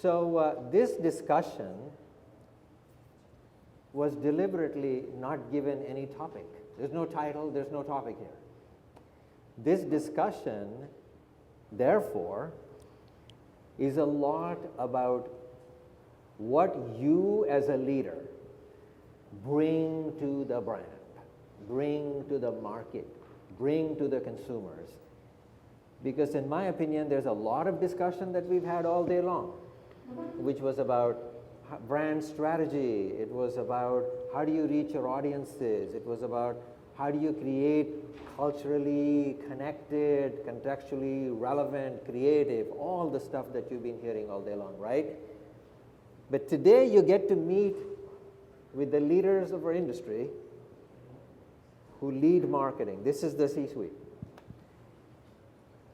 So this discussion was deliberately not given any topic. There's no title, there's no topic here. This discussion, therefore, is a lot about what you as a leader bring to the brand, bring to the market, bring to the consumers. Because in my opinion, there's a lot of discussion that we've had all day long, which was about brand strategy. It was about how do you reach your audiences. It was about how do you create culturally connected, contextually relevant, creative, all the stuff that you've been hearing all day long, right? But today you get to meet with the leaders of our industry who lead marketing. This is the C-suite.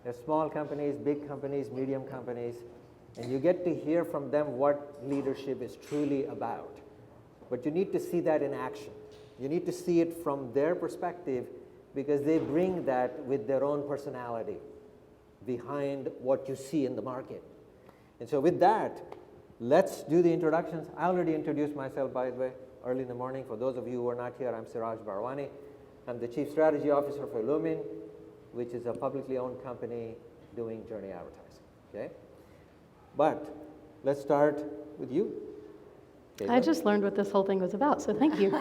There's small companies, big companies, medium companies, and you get to hear from them what leadership is truly about. But you need to see that in action. You need to see it from their perspective because they bring that with their own personality behind what you see in the market. And so with that, let's do the introductions. I already introduced myself, by the way, early in the morning. For those of you who are not here, I'm Seraj Bharwani. I'm the Chief Strategy Officer for Illumin, which is a publicly owned company doing journey advertising, okay? But let's start with you. Katelyn. I just learned what this whole thing was about, so thank you.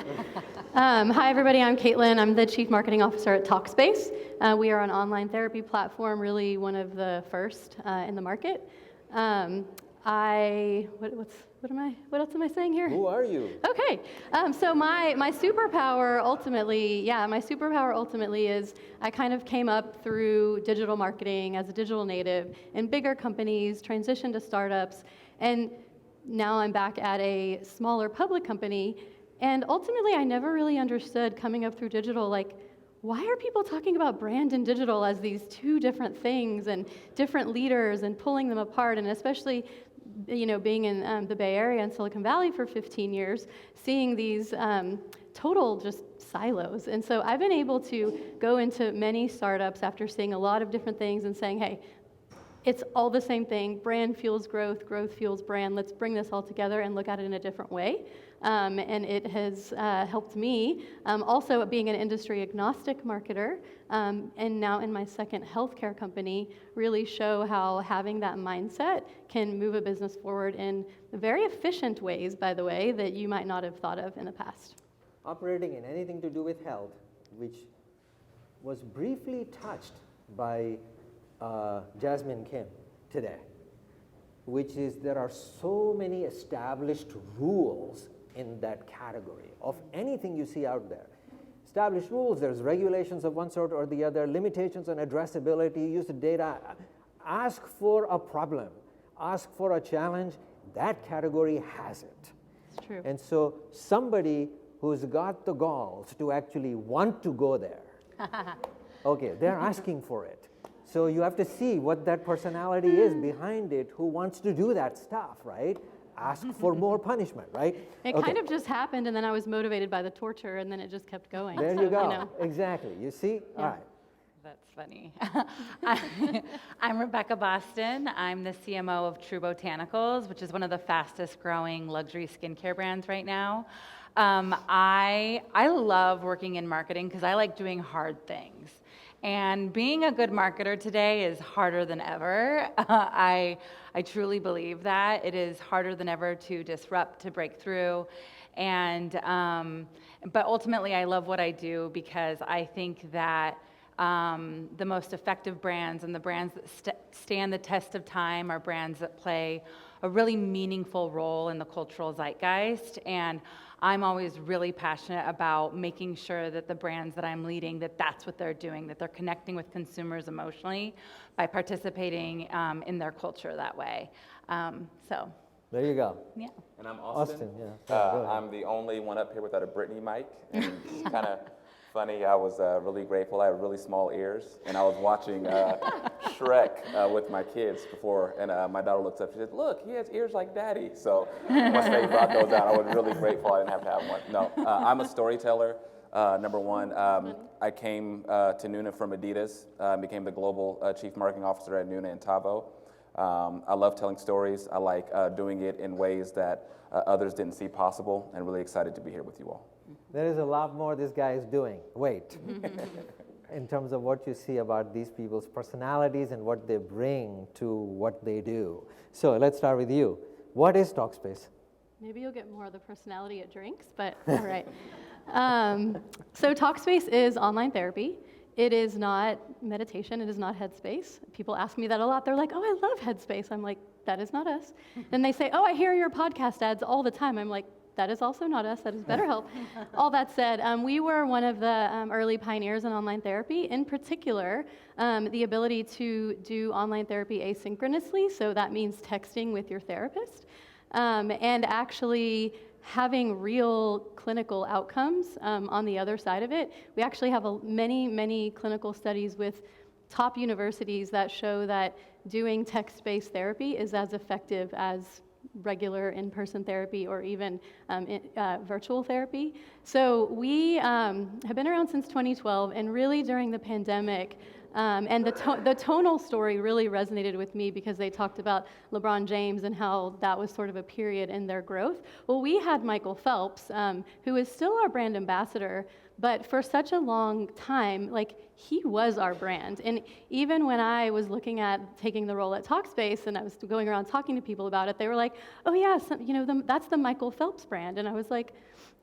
Hi, everybody. I'm Katelyn. I'm the Chief Marketing Officer at Talkspace. We are an online therapy platform, really one of the first in the market. What else am I saying here? Who are you? Okay, so my superpower ultimately is I kind of came up through digital marketing as a digital native in bigger companies, transitioned to startups, and now I'm back at a smaller public company. And ultimately, I never really understood coming up through digital, like, why are people talking about brand and digital as these two different things and different leaders and pulling them apart, and especially being in the Bay Area and Silicon Valley for 15 years, seeing these total just silos. And so I've been able to go into many startups after seeing a lot of different things and saying, hey, it's all the same thing. Brand fuels growth, growth fuels brand. Let's bring this all together and look at it in a different way. And it has helped me also being an industry agnostic marketer, and now in my second healthcare company, really show how having that mindset can move a business forward in very efficient ways, by the way, that you might not have thought of in the past. Operating in anything to do with health, which was briefly touched by Jasmine Kim today, which is there are so many established rules in that category of anything you see out there. Established rules, there's regulations of one sort or the other, limitations on addressability, use of data. Ask for a problem, ask for a challenge, that category has it. It's true. And so somebody who's got the galls to actually want to go there, okay, they're asking for it. So you have to see what that personality is behind it, who wants to do that stuff, right? Ask for more punishment, right? It kind of just happened, and then I was motivated by the torture, and then it just kept going. There you go. Exactly. You see? Yeah. All right. That's funny. I'm Rebecca Boston. I'm the CMO of True Botanicals, which is one of the fastest growing luxury skincare brands right now. I love working in marketing because I like doing hard things. And being a good marketer today is harder than ever. I truly believe that. It is harder than ever to disrupt, to break through. And but ultimately, I love what I do because I think that the most effective brands and the brands that stand the test of time are brands that play a really meaningful role in the cultural zeitgeist. And I'm always really passionate about making sure that the brands that I'm leading, that's what they're doing, that they're connecting with consumers emotionally by participating in their culture that way. So there you go. Yeah. And I'm Austin. Yeah. I'm the only one up here without a Britney mic. And it's kind of funny. I was really grateful. I have really small ears, and I was watching Shrek with my kids before, and my daughter looks up. She said, "Look, he has ears like Daddy." So once they brought those out, I was really grateful. I didn't have to have one. No, I'm a storyteller. Number one, I came to Nuna from Adidas, became the global chief marketing officer at Nuna and Tavo. I love telling stories. I like doing it in ways that others didn't see possible, and really excited to be here with you all. There is a lot more this guy is doing. Wait. In terms of what you see about these people's personalities and what they bring to what they do. So let's start with you. What is Talkspace? Maybe you'll get more of the personality at drinks, but all right. So Talkspace is online therapy. It is not meditation. It is not Headspace. People ask me that a lot. They're like, oh, I love Headspace. I'm like, that is not us. Then they say, oh, I hear your podcast ads all the time. I'm like, that is also not us. That is BetterHelp. All that said, we were one of the early pioneers in online therapy. In particular, the ability to do online therapy asynchronously. So that means texting with your therapist. And actually having real clinical outcomes on the other side of it. We actually have many clinical studies with top universities that show that doing text-based therapy is as effective as regular in-person therapy or even virtual therapy. So we have been around since 2012, and really during the pandemic, and the Tonal story really resonated with me because they talked about LeBron James and how that was sort of a period in their growth. Well, we had Michael Phelps, who is still our brand ambassador, but for such a long time, like, he was our brand. And even when I was looking at taking the role at Talkspace and I was going around talking to people about it, they were like, oh yeah, that's the Michael Phelps brand. And I was like,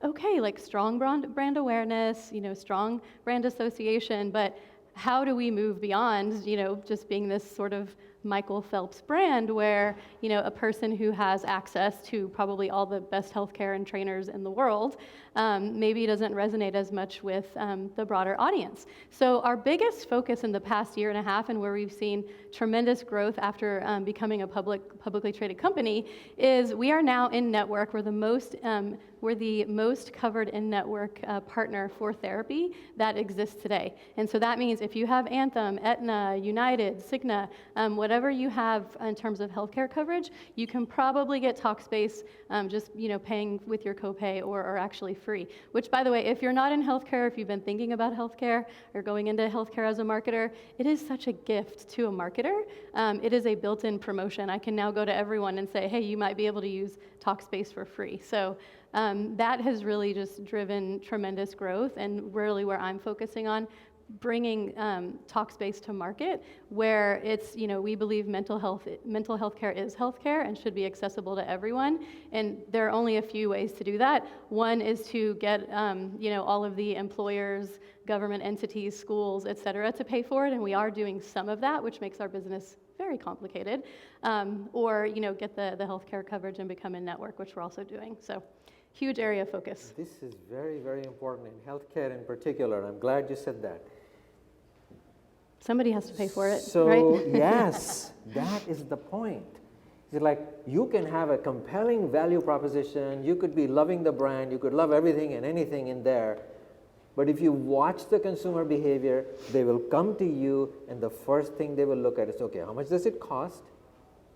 okay, like strong brand awareness, strong brand association, but how do we move beyond, just being this sort of Michael Phelps brand where, a person who has access to probably all the best healthcare and trainers in the world maybe doesn't resonate as much with the broader audience. So our biggest focus in the past year and a half, and where we've seen tremendous growth after becoming a publicly traded company, is we are now in network. We're the most covered in-network partner for therapy that exists today. And so that means if you have Anthem, Aetna, United, Cigna, whatever you have in terms of healthcare coverage, you can probably get Talkspace just paying with your copay or actually free. Which, by the way, if you're not in healthcare, if you've been thinking about healthcare or going into healthcare as a marketer, it is such a gift to a marketer. It is a built-in promotion. I can now go to everyone and say, hey, you might be able to use Talkspace for free. So that has really just driven tremendous growth, and really where I'm focusing on bringing Talkspace to market, where it's, we believe mental health care is healthcare and should be accessible to everyone. And there are only a few ways to do that. One is to get, all of the employers, government entities, schools, et cetera, to pay for it. And we are doing some of that, which makes our business very complicated. Or, get the healthcare coverage and become a network, which we're also doing. So huge area of focus. This is very, very important in healthcare in particular. I'm glad you said that. Somebody has to pay for it, so, right? Yes, that is the point. It's like you can have a compelling value proposition, you could be loving the brand, you could love everything and anything in there, but if you watch the consumer behavior, they will come to you and the first thing they will look at is, okay, how much does it cost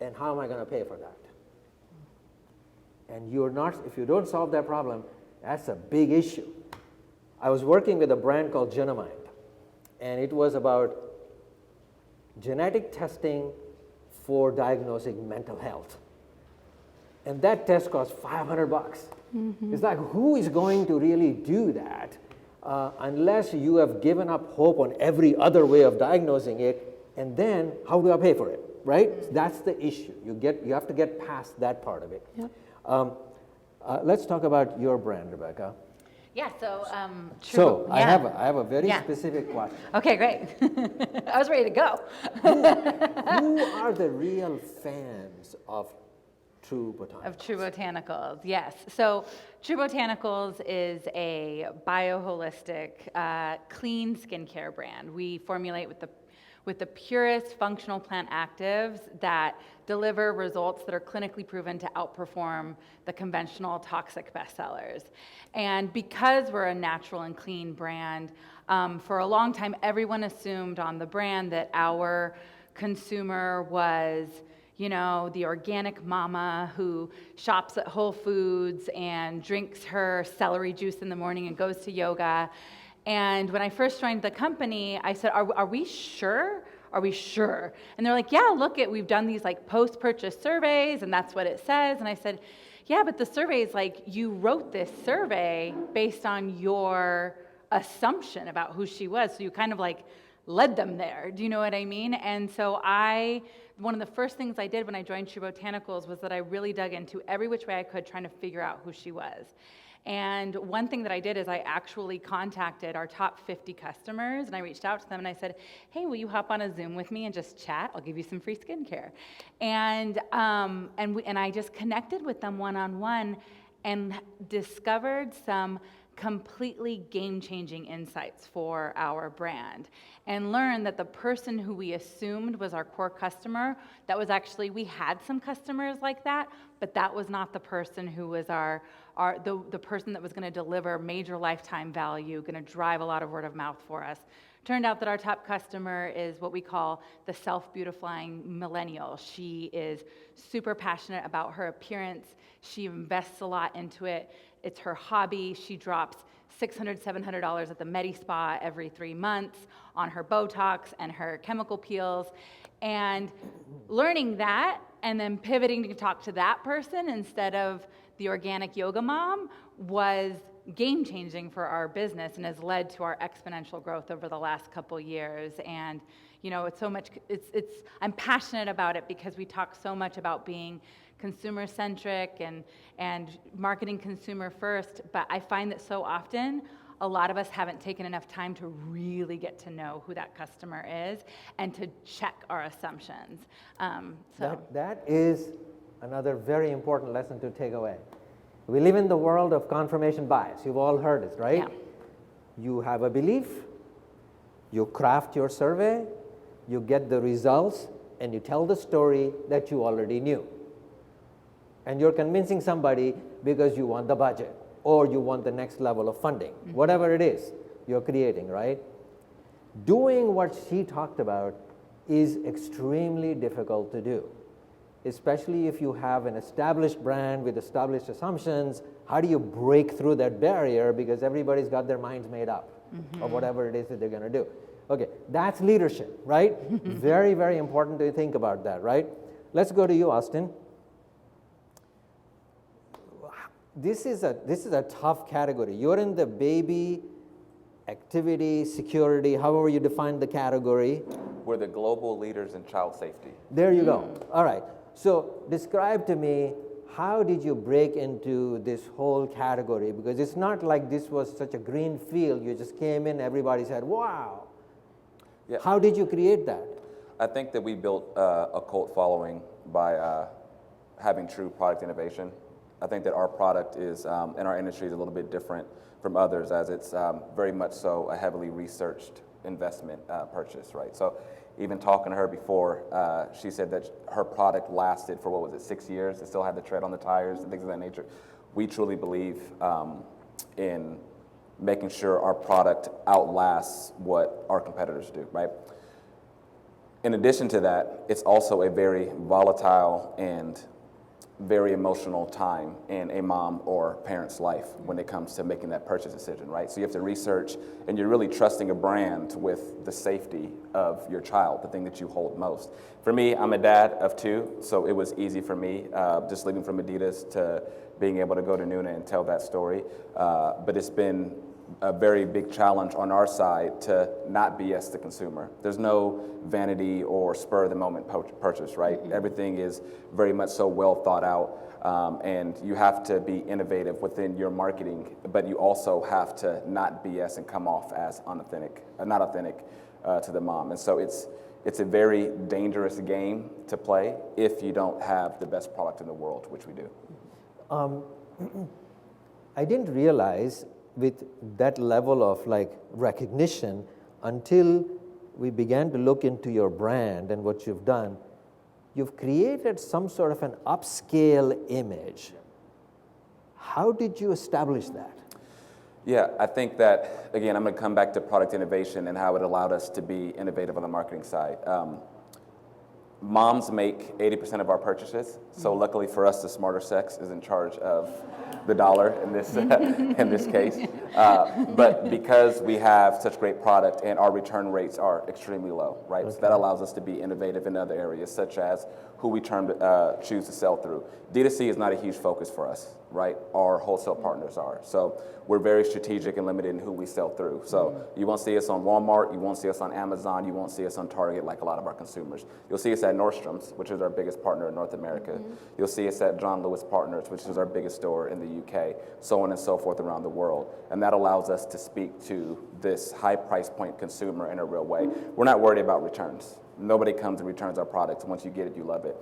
and how am I going to pay for that? And if you don't solve that problem, that's a big issue. I was working with a brand called Genomind, and it was about genetic testing for diagnosing mental health. And that test cost $500. Mm-hmm. It's like, who is going to really do that unless you have given up hope on every other way of diagnosing it, and then how do I pay for it, right? Mm-hmm. That's the issue. You have to get past that part of it. Yep. Let's talk about your brand, Rebecca. Yeah, I have a very specific question. Okay, great. I was ready to go. Who are the real fans of True Botanicals? Of True Botanicals, yes. So True Botanicals is a bioholistic, clean skincare brand. We formulate with the purest functional plant actives that deliver results that are clinically proven to outperform the conventional toxic bestsellers. And because we're a natural and clean brand, for a long time, everyone assumed on the brand that our consumer was, the organic mama who shops at Whole Foods and drinks her celery juice in the morning and goes to yoga. And when I first joined the company, I said, are we sure? are we sure? And they're like, yeah, look we've done these like post-purchase surveys and that's what it says. And I said, yeah, but the survey is like, you wrote this survey based on your assumption about who she was. So you kind of like led them there. Do you know what I mean? And so one of the first things I did when I joined True Botanicals was that I really dug into every which way I could trying to figure out who she was. And one thing that I did is I actually contacted our top 50 customers and I reached out to them and I said, hey, will you hop on a Zoom with me and just chat? I'll give you some free skincare. And I just connected with them one-on-one and discovered some completely game-changing insights for our brand and learned that the person who we assumed was our core customer, that was actually, we had some customers like that, but that was not the person who was the person that was going to deliver major lifetime value, going to drive a lot of word of mouth for us. Turned out that our top customer is what we call the self-beautifying millennial. She is super passionate about her appearance. She invests a lot into it. It's her hobby. She drops $600, $700 at the Medi Spa every 3 months on her Botox and her chemical peels. And learning that and then pivoting to talk to that person instead of the organic yoga mom was game-changing for our business and has led to our exponential growth over the last couple years. And you know, it's so much, I'm passionate about it because we talk so much about being consumer-centric and marketing consumer first, but I find that so often a lot of us haven't taken enough time to really get to know who that customer is and to check our assumptions. That is another very important lesson to take away. We live in the world of confirmation bias. You've all heard it, right? Yeah. You have a belief, you craft your survey, you get the results, and you tell the story that you already knew. And you're convincing somebody because you want the budget or you want the next level of funding, whatever it is you're creating, right? Doing what she talked about is extremely difficult to do, especially if you have an established brand with established assumptions. How do you break through that barrier because everybody's got their minds made up of whatever it is that they're going to do? Okay, that's leadership, right? Very, very important to think about that, right? Let's go to you, Austin. This is a tough category. You're in the baby, activity, security, however you define the category. We're the global leaders in child safety. There you go. All right. So describe to me, how did you break into this whole category? Because it's not like this was such a green field. You just came in, everybody said, wow. Yeah. How did you create that? I think that we built a cult following by having true product innovation. I think that our product is, in our industry, is a little bit different from others, as it's very much so a heavily researched investment purchase, right? So even talking to her before, she said that her product lasted for, 6 years? It still had the tread on the tires and things of that nature. We truly believe in making sure our product outlasts what our competitors do, right? In addition to that, it's also a very volatile and very emotional time in a mom or parent's life when it comes to making that purchase decision, right? So you have to research, and you're really trusting a brand with the safety of your child, the thing that you hold most. For me, I'm a dad of 2, so it was easy for me, just leaving from Adidas to being able to go to Nuna and tell that story. But it's been a very big challenge on our side to not BS the consumer. There's no vanity or spur of the moment purchase, right? Everything is very much so well thought out, and you have to be innovative within your marketing, but you also have to not BS and come off as not authentic to the mom. And so it's a very dangerous game to play if you don't have the best product in the world, which we do. I didn't realize with that level of recognition until we began to look into your brand and what you've done. You've created some sort of an upscale image. How did you establish that? Yeah, I think that, again, I'm going to come back to product innovation and how it allowed us to be innovative on the marketing side. moms make 80% of our purchases, so luckily for us, the smarter sex is in charge of the dollar in this in this case. But because we have such great product and our return rates are extremely low, right? Okay. So that allows us to be innovative in other areas, such as who we choose to sell through. D2C is not a huge focus for us, right? Our wholesale partners are. So we're very strategic and limited in who we sell through. So you won't see us on Walmart, you won't see us on Amazon, you won't see us on Target like a lot of our consumers. You'll see us at Nordstrom's, which is our biggest partner in North America. You'll see us at John Lewis Partners, which is our biggest store in the UK, so on and so forth around the world. And that allows us to speak to this high price point consumer in a real way. We're not worried about returns. Nobody comes and returns our products. Once you get it, you love it.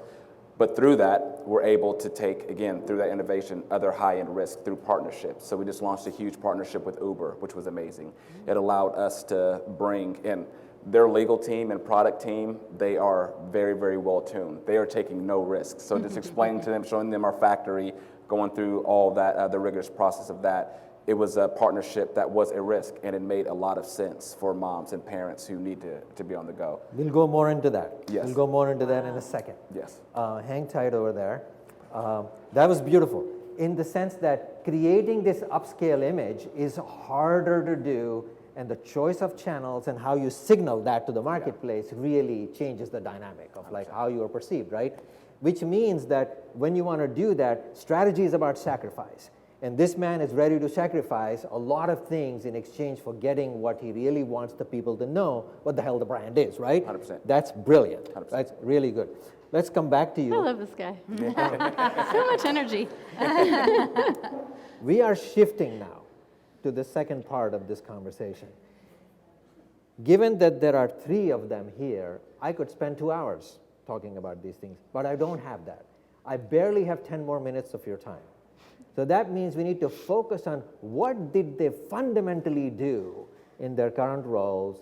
But through that, we're able to take, again, through that innovation, other high-end risk through partnerships. So we just launched a huge partnership with Uber, which was amazing. It allowed us to bring in their legal team and product team. They are very, very well tuned. They are taking no risks. So just explaining to them, showing them our factory, going through all that, the rigorous process of that. It was a partnership that was a risk, and it made a lot of sense for moms and parents who need to be on the go. We'll go more into that. Yes. We'll go more into that in a second. Yes. Hang tight over there. That was beautiful in the sense that creating this upscale image is harder to do, and the choice of channels and how you signal that to the marketplace really changes the dynamic of like how you are perceived, right? Which means that when you want to do that, strategy is about sacrifice. And this man is ready to sacrifice a lot of things in exchange for getting what he really wants the people to know what the hell the brand is, right? 100%. That's brilliant. 100%. That's really good. Let's come back to you. I love this guy. So much energy. We are shifting now to the second part of this conversation. Given that there are 3 of them here, I could spend 2 hours talking about these things, but I don't have that. I barely have 10 more minutes of your time. So that means we need to focus on what did they fundamentally do in their current roles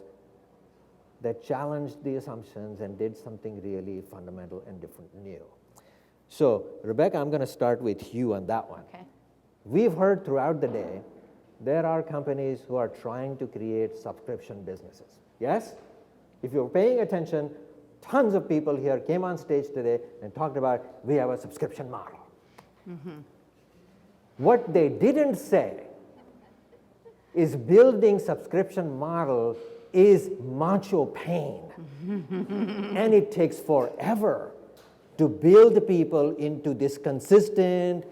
that challenged the assumptions and did something really fundamental and different and new. So Rebecca, I'm going to start with you on that one. Okay. We've heard throughout the day there are companies who are trying to create subscription businesses. Yes? If you're paying attention, tons of people here came on stage today and talked about we have a subscription model. Mm-hmm. What they didn't say is building subscription model is macho pain. And it takes forever to build people into this consistent,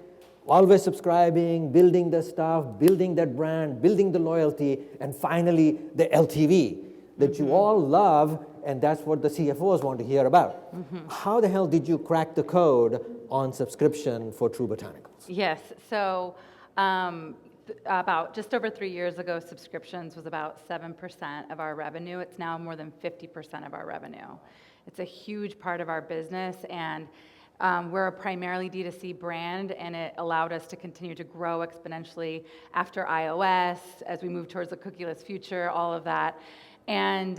always subscribing, building the stuff, building that brand, building the loyalty, and finally the LTV that you all love, and that's what the CFOs want to hear about. How the hell did you crack the code on subscription for True Botanicals? Yes, so about just over 3 years ago, subscriptions was about 7% of our revenue. It's now more than 50% of our revenue. It's a huge part of our business, and we're a primarily D2C brand, and it allowed us to continue to grow exponentially after iOS, as we move towards the cookieless future, all of that. And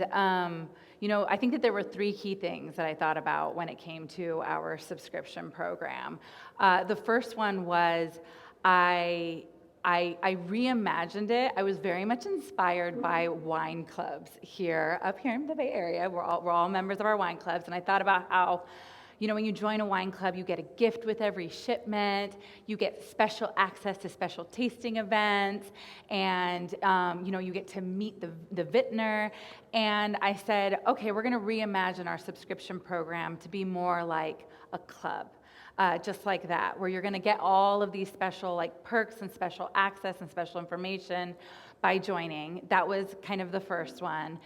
you know, I think that there were 3 key things that I thought about when it came to our subscription program. The first one was I reimagined it. I was very much inspired by wine clubs up here in the Bay Area. We're all members of our wine clubs, and I thought about how, you know, when you join a wine club, you get a gift with every shipment, you get special access to special tasting events, and you know, you get to meet the vintner. And I said, okay, we're gonna reimagine our subscription program to be more like a club. Just like that, where you're gonna get all of these special like perks and special access and special information by joining. That was kind of the first one.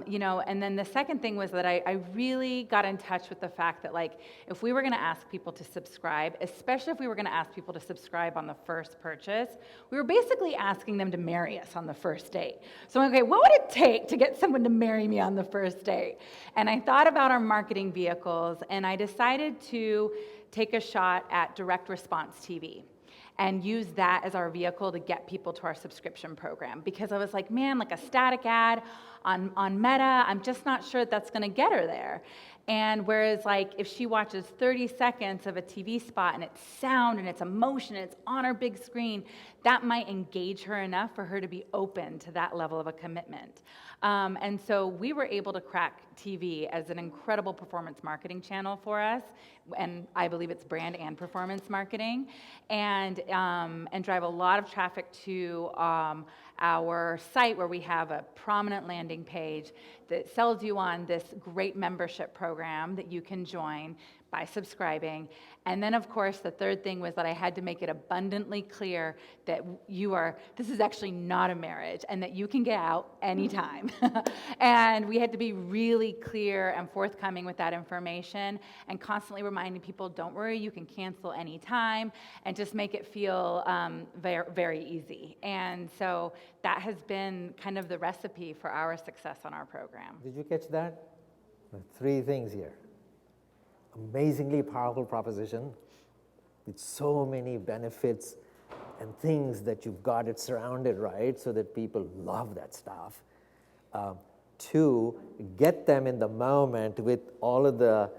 You know, and then the second thing was that I really got in touch with the fact that like, if we were gonna ask people to subscribe, especially if we were gonna ask people to subscribe on the first purchase, we were basically asking them to marry us on the first date. So okay, what would it take to get someone to marry me on the first date? And I thought about our marketing vehicles, and I decided to take a shot at direct response TV and use that as our vehicle to get people to our subscription program. Because I was like, man, like a static ad on Meta, I'm just not sure that's gonna get her there. And whereas like if she watches 30 seconds of a TV spot and it's sound and it's emotion and it's on her big screen, that might engage her enough for her to be open to that level of a commitment. And so we were able to crack TV as an incredible performance marketing channel for us, and I believe it's brand and performance marketing, and drive a lot of traffic to our site, where we have a prominent landing page that sells you on this great membership program that you can join by subscribing. And then, of course, the third thing was that I had to make it abundantly clear that this is actually not a marriage, and that you can get out anytime. And we had to be really clear and forthcoming with that information, and constantly reminding people, don't worry, you can cancel anytime, and just make it feel very, very easy. And so that has been kind of the recipe for our success on our program. Did you catch that? Three things here. Amazingly powerful proposition with so many benefits and things that you've got it surrounded, right, so that people love that stuff. Two, get them in the moment with all of the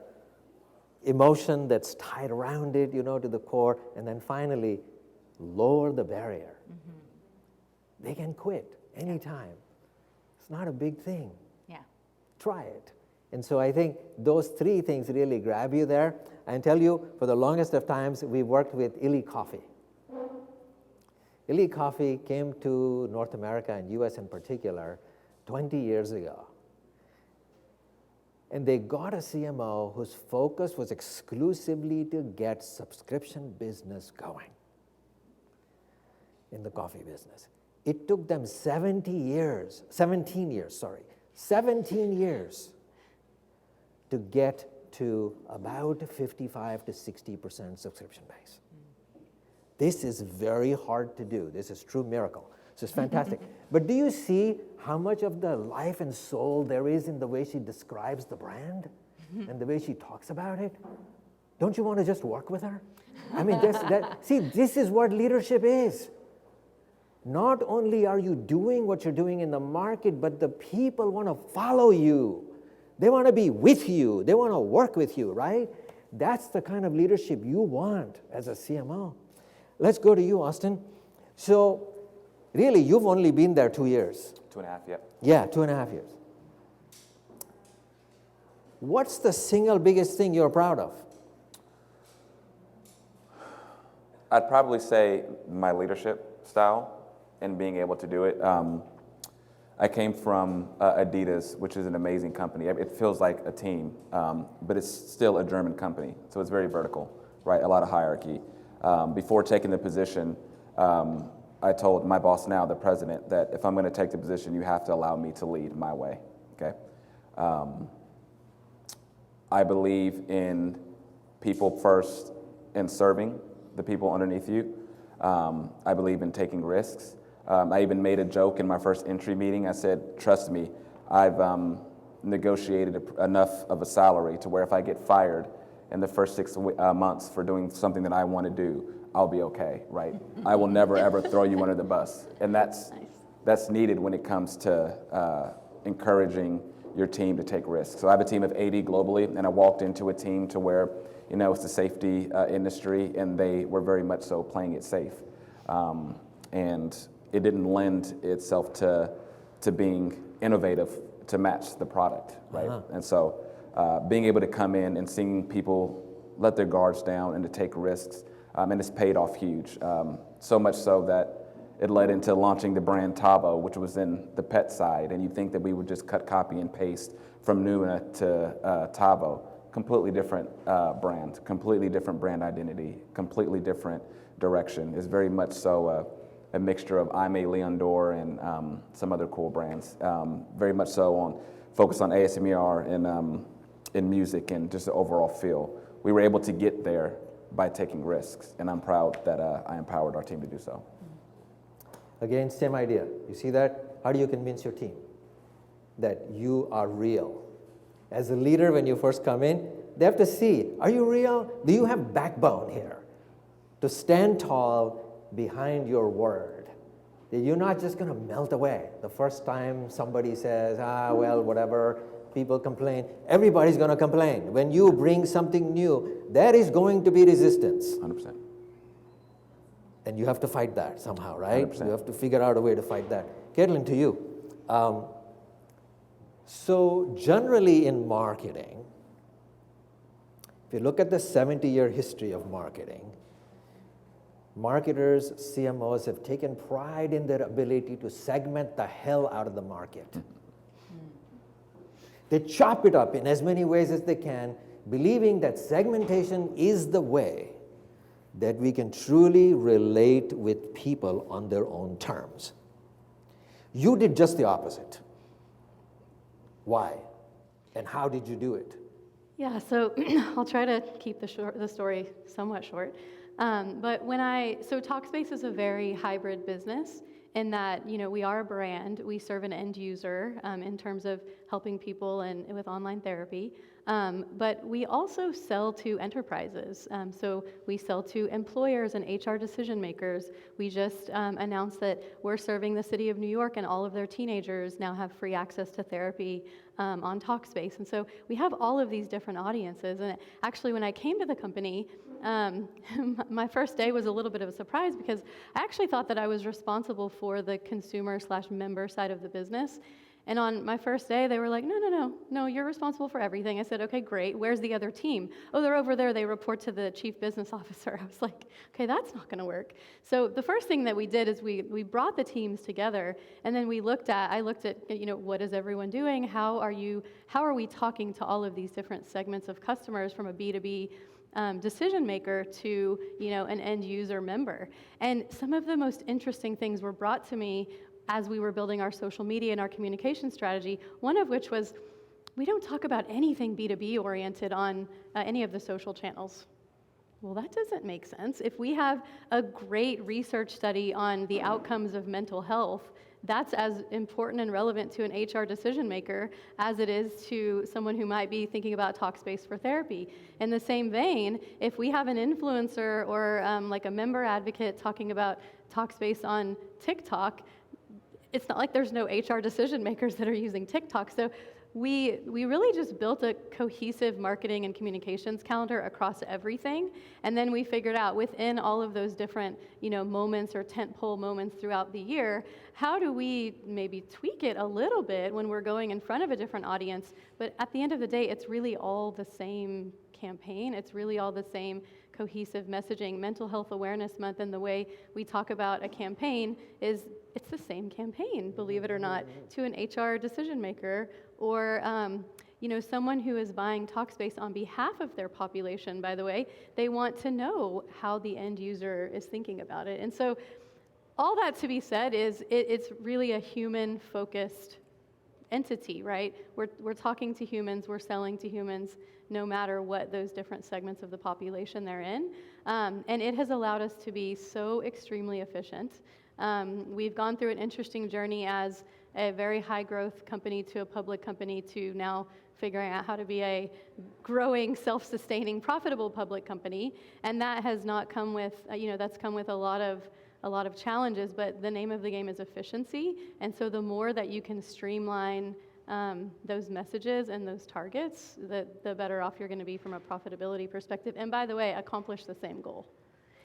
emotion that's tied around it, to the core. And then finally, lower the barrier. They can quit anytime. It's not a big thing. Yeah. Try it. And so I think those three things really grab you there. And tell you, for the longest of times, we worked with Illy Coffee. Illy Coffee came to North America and US in particular 20 years ago. And they got a CMO whose focus was exclusively to get subscription business going in the coffee business. It took them 17 years to get to about 55 to 60% subscription base. This is very hard to do. This is true miracle. This is fantastic. But do you see how much of the life and soul there is in the way she describes the brand and the way she talks about it? Don't you want to just work with her? I mean, see, this is what leadership is. Not only are you doing what you're doing in the market, but the people want to follow you. They want to be with you. They want to work with you, right? That's the kind of leadership you want as a CMO. Let's go to you, Austin. So, really, you've only been there 2 years. 2.5, yeah. Yeah, 2.5 years. What's the single biggest thing you're proud of? I'd probably say my leadership style and being able to do it. I came from Adidas, which is an amazing company. It feels like a team, but it's still a German company, so it's very vertical, right? A lot of hierarchy. Before taking the position, I told my boss now, the president, that if I'm going to take the position, you have to allow me to lead my way, okay? I believe in people first and serving the people underneath you. I believe in taking risks. I even made a joke in my first entry meeting. I said, trust me, I've negotiated enough of a salary to where if I get fired in the first 6 months for doing something that I want to do, I'll be okay, right? I will never, ever throw you under the bus. And that's needed when it comes to encouraging your team to take risks. So I have a team of 80 globally, and I walked into a team to where, it's the safety industry, and they were very much so playing it safe. And it didn't lend itself to being innovative to match the product, right? Uh-huh. And so being able to come in and seeing people let their guards down and to take risks, and it's paid off huge. So much so that it led into launching the brand Tavo, which was in the pet side, and you'd think that we would just cut, copy, and paste from Nuna to Tavo. Completely different brand, completely different brand identity, completely different direction. It's very much so a mixture of I'm a Leon Dore and some other cool brands. Very much so focus on ASMR and in music and just the overall feel. We were able to get there by taking risks, and I'm proud that I empowered our team to do so. Again, same idea. You see that? How do you convince your team that you are real? As a leader, when you first come in, they have to see, are you real? Do you have backbone here to stand tall behind your word? That you're not just going to melt away the first time somebody says, well, whatever, people complain. Everybody's going to complain. When you bring something new, there is going to be resistance. 100%. And you have to fight that somehow, right? 100%. You have to figure out a way to fight that. Katelyn, to you. So generally in marketing, if you look at the 70-year history of marketing, marketers, CMOs have taken pride in their ability to segment the hell out of the market. They chop it up in as many ways as they can, believing that segmentation is the way that we can truly relate with people on their own terms. You did just the opposite. Why? And how did you do it? Yeah, so I'll try to keep the story somewhat short. But so Talkspace is a very hybrid business in that, we are a brand. We serve an end user in terms of helping people and with online therapy. But we also sell to enterprises. So we sell to employers and HR decision makers. We just announced that we're serving the city of New York, and all of their teenagers now have free access to therapy on Talkspace. And so we have all of these different audiences. And actually, when I came to the company, my first day was a little bit of a surprise because I actually thought that I was responsible for the consumer/member side of the business. And on my first day, they were like, no, you're responsible for everything. I said, okay, great. Where's the other team? Oh, they're over there. They report to the chief business officer. I was like, okay, that's not going to work. So the first thing that we did is we brought the teams together, and then I looked at, what is everyone doing? How are we talking to all of these different segments of customers from a B2B decision maker to, an end user member? And some of the most interesting things were brought to me as we were building our social media and our communication strategy, one of which was, we don't talk about anything B2B oriented on any of the social channels. Well, that doesn't make sense. If we have a great research study on the outcomes of mental health, that's as important and relevant to an HR decision maker as it is to someone who might be thinking about Talkspace for therapy. In the same vein, if we have an influencer or like a member advocate talking about Talkspace on TikTok, it's not like there's no HR decision makers that are using TikTok. So we really just built a cohesive marketing and communications calendar across everything. And then we figured out within all of those different, moments or tentpole moments throughout the year, how do we maybe tweak it a little bit when we're going in front of a different audience? But at the end of the day, it's really all the same campaign. It's really all the same cohesive messaging. Mental Health Awareness Month and the way we talk about a campaign it's the same campaign, believe it or not, to an HR decision maker or someone who is buying Talkspace on behalf of their population, by the way. They want to know how the end user is thinking about it. And so all that to be said is it's really a human-focused entity, right? We're talking to humans, we're selling to humans, no matter what those different segments of the population they're in. And it has allowed us to be so extremely efficient. We've gone through an interesting journey as a very high-growth company to a public company to now figuring out how to be a growing, self-sustaining, profitable public company. And that has not come with, that's come with a lot of challenges, but the name of the game is efficiency. And so the more that you can streamline those messages and those targets, the better off you're going to be from a profitability perspective. And by the way, accomplish the same goal.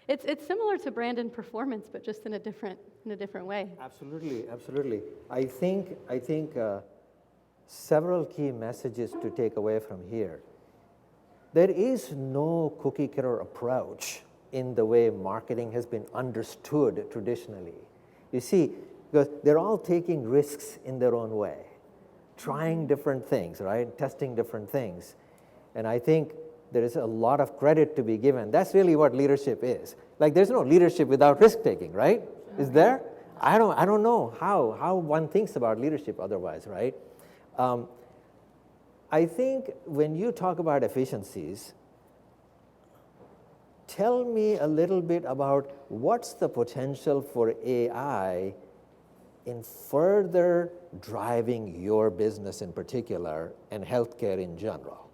It's similar to brand and performance, but just in a different way. Absolutely. I think several key messages to take away from here. There is no cookie cutter approach in the way marketing has been understood traditionally. You see, because they're all taking risks in their own way, trying different things, right? Testing different things. And I think there is a lot of credit to be given. That's really what leadership is. Like, there's no leadership without risk-taking, right? Is there? I don't know how one thinks about leadership otherwise, right? I think when you talk about efficiencies, tell me a little bit about what's the potential for AI in further driving your business in particular and healthcare in general.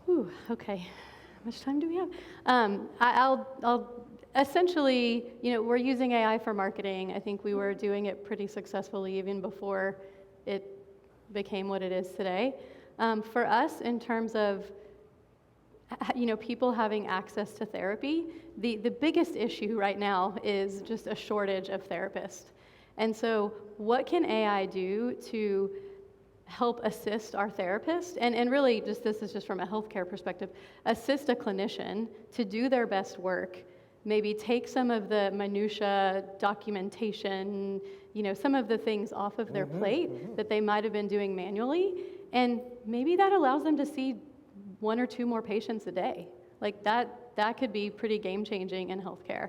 Ooh, okay. How much time do we have? I'll essentially, we're using AI for marketing. I think we were doing it pretty successfully even before it became what it is today. For us, in terms of people having access to therapy, the biggest issue right now is just a shortage of therapists. And so what can AI do to help assist our therapist, and really just this is just from a healthcare perspective, assist a clinician to do their best work, maybe take some of the minutia documentation, some of the things off of their plate that they might have been doing manually, and maybe that allows them to see 1 or 2 more patients a day. Like that could be pretty game changing in healthcare.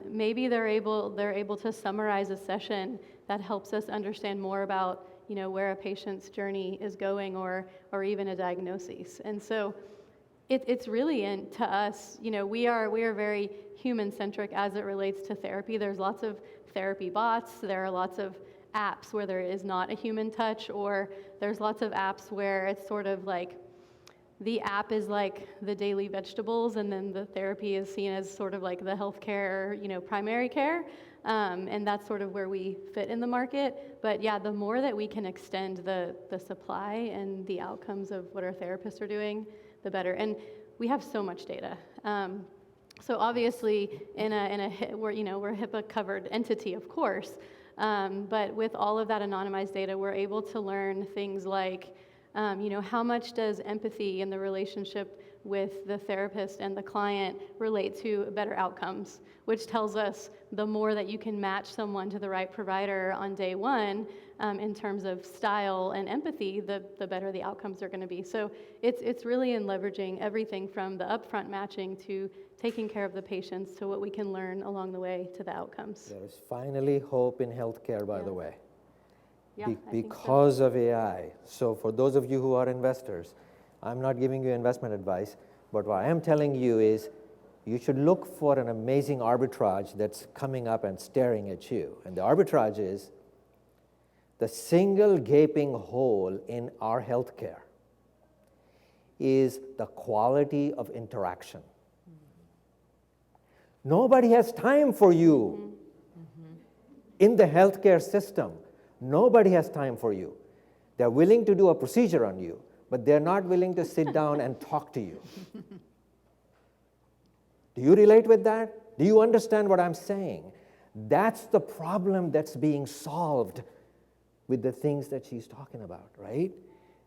Maybe they're able to summarize a session that helps us understand more about where a patient's journey is going, or even a diagnosis. And so it's really to us, we are very human-centric as it relates to therapy. There's lots of therapy bots. There are lots of apps where there is not a human touch, or there's lots of apps where it's sort of like the app is like the daily vegetables, and then the therapy is seen as sort of like the healthcare, primary care. And that's sort of where we fit in the market. But yeah, the more that we can extend the supply and the outcomes of what our therapists are doing, the better. And we have so much data. So obviously, we're a HIPAA covered entity, of course. But with all of that anonymized data, we're able to learn things like, how much does empathy in the relationship with the therapist and the client relate to better outcomes, which tells us the more that you can match someone to the right provider on day one in terms of style and empathy, the better the outcomes are going to be. So it's really in leveraging everything from the upfront matching to taking care of the patients to what we can learn along the way to the outcomes. There is finally hope in healthcare, by the way. Yeah, I think Because of AI. So for those of you who are investors, I'm not giving you investment advice, but what I am telling you is you should look for an amazing arbitrage that's coming up and staring at you. And the arbitrage is the single gaping hole in our healthcare is the quality of interaction. Nobody has time for you in the healthcare system. Nobody has time for you. They're willing to do a procedure on you, but they're not willing to sit down and talk to you. Do you relate with that? Do you understand what I'm saying? That's the problem that's being solved with the things that she's talking about, right?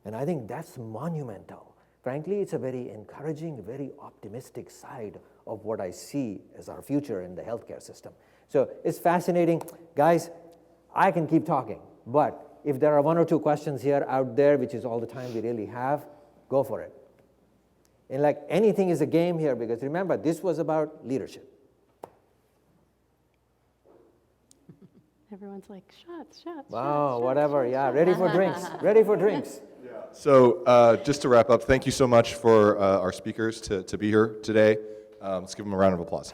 And I think that's monumental. Frankly, it's a very encouraging, very optimistic side of what I see as our future in the healthcare system. So it's fascinating. Guys, I can keep talking, but if there are 1 or 2 questions here out there, which is all the time we really have, go for it. And like anything is a game here, because remember, this was about leadership. Everyone's like, shots. Wow, whatever, yeah, ready for drinks, ready for drinks. So just to wrap up, thank you so much for our speakers to be here today. Let's give them a round of applause.